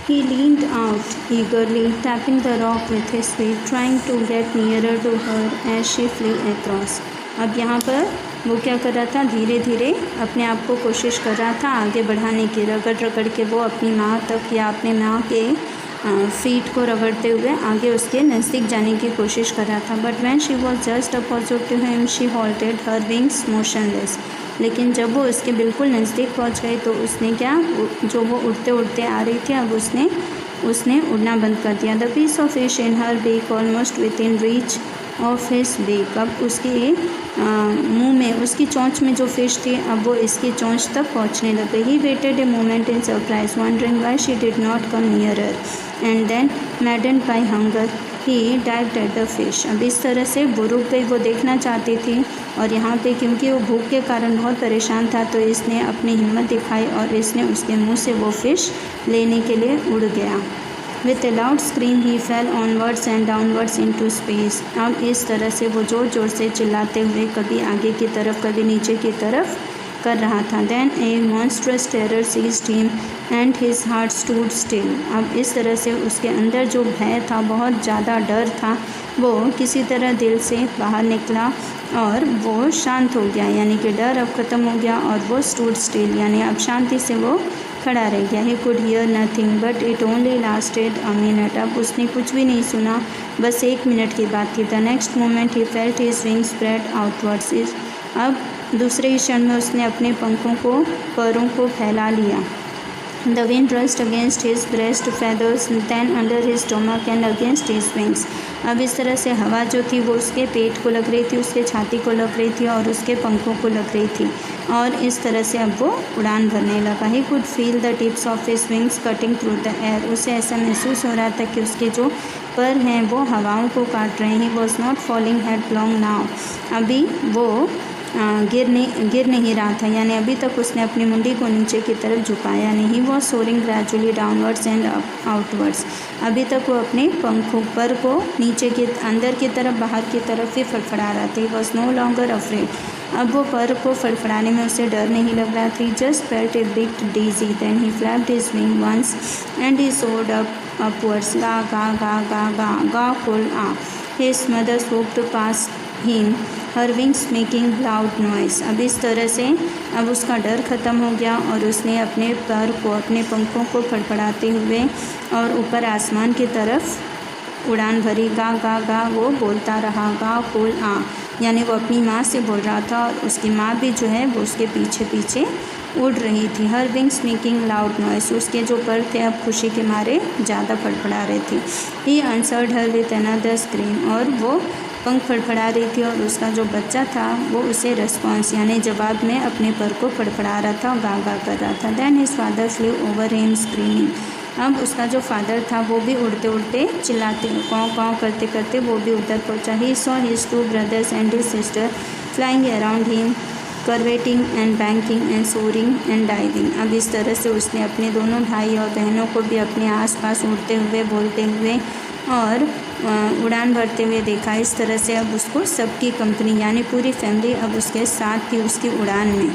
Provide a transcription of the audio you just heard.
He leaned out eagerly, tapping the rock with his feet, trying to get nearer to her as she flew across. अब यहाँ पर वो क्या कर रहा था, धीरे धीरे अपने आप को कोशिश कर रहा था आगे बढ़ाने की, रगड़ रगड़ के वो अपनी माँ तक या अपने माँ के फीट को रगड़ते हुए आगे उसके नज़दीक जाने की कोशिश कर रहा था. But when she was just opposite to him she halted her wings motionless. लेकिन जब वो उसके बिल्कुल नज़दीक पहुंच गई तो उसने क्या, जो वो उड़ते उड़ते आ रही थी अब उसने उड़ना बंद कर दिया. The piece of fish in her beak almost within reach of his beak. अब उसके मुंह में, उसकी चोंच में जो फ़िश थी अब वो इसकी चोंच तक पहुंचने लग गई. He waited a moment in surprise, wondering why she did not come nearer, and then maddened by hunger he dived at the fish. अब इस तरह से वो रुक गई, वो देखना चाहती थी और यहाँ पे क्योंकि वो भूख के कारण बहुत परेशान था तो इसने अपनी हिम्मत दिखाई और इसने उसके मुंह से वो फ़िश लेने के लिए उड़ गया. With a loud scream he fell onwards and downwards into space. अब इस तरह से वो ज़ोर ज़ोर से चिल्लाते हुए कभी आगे की तरफ कभी नीचे की तरफ कर रहा था. Then a monstrous terror seized him and his heart stood still. अब इस तरह से उसके अंदर जो भय था, बहुत ज़्यादा डर था, वो किसी तरह दिल से बाहर निकला और वो शांत हो गया. यानी कि डर अब ख़त्म हो गया और वो stood still यानी अब शांति से वो खड़ा रह गया. He could hear nothing but it only lasted a minute. अब उसने कुछ भी नहीं सुना, बस 1 मिनट की बात थी. The next moment he felt his wings spread outwards. अब दूसरे ही क्षण में उसने अपने पंखों को, पैरों को फैला लिया. The wind rushed against his breast feathers, then under his stomach and against his wings. अब इस तरह से हवा जो थी वो उसके पेट को लग रही थी, उसके छाती को लग रही थी और उसके पंखों को लग रही थी और इस तरह से अब वो उड़ान भरने लगा. He could feel the tips of his wings cutting through the air. उसे ऐसा महसूस हो रहा था कि उसके जो पर हैं वो हवाओं को काट रहे हैं. He was not falling headlong now. अभी वो गिर नहीं रहा था, यानी अभी तक उसने अपनी मुंडी को नीचे की तरफ झुकाया नहीं. Was soaring gradually downwards and outwards. अभी तक वो अपने पंखों पर को नीचे की, अंदर की तरफ, बाहर की तरफ ही फड़फड़ा रहा था. Was no longer afraid. अब वो पर को फड़फड़ाने में उसे डर नहीं लग रहा था. Just felt a big dizzy. Then he flapped his wing once and he soared upwards. गा गा गा गा गा गा फुल आ. His mother swooped past him, her wings making loud noise. अब इस तरह से अब उसका डर ख़त्म हो गया और उसने अपने पर को, अपने पंखों को फड़फड़ाते हुए और ऊपर आसमान की तरफ उड़ान भरी. गा गा गा वो बोलता रहा. गा फुल आ यानी वो अपनी माँ से बोल रहा था और उसकी माँ भी जो है वो उसके पीछे पीछे उड़ रही थी. हर विंग्स मेकिंग लाउड नॉइस. उसके जो पर थे अब खुशी के मारे ज़्यादा फड़फड़ा रहे थे. He answered her with another scream. और वो पंख फड़फड़ा रही थी और उसका जो बच्चा था वो उसे रिस्पॉन्स यानी जवाब में अपने पर को फड़फड़ा रहा था और गा गा कर रहा था. Then his father flew over him screaming. अब उसका जो फादर था वो भी उड़ते उड़ते चिल्लाते, कौं कौं करते करते वो भी उधर पहुंचा. He saw his 2 brothers and his sister flying around him, curveting and banking and soaring and diving. अब इस तरह से उसने अपने दोनों भाई और बहनों को भी अपने आसपास उड़ते हुए, बोलते हुए और उड़ान भरते हुए देखा. इस तरह से अब उसको सबकी कंपनी यानी पूरी फैमिली अब उसके साथ थी उसकी उड़ान में.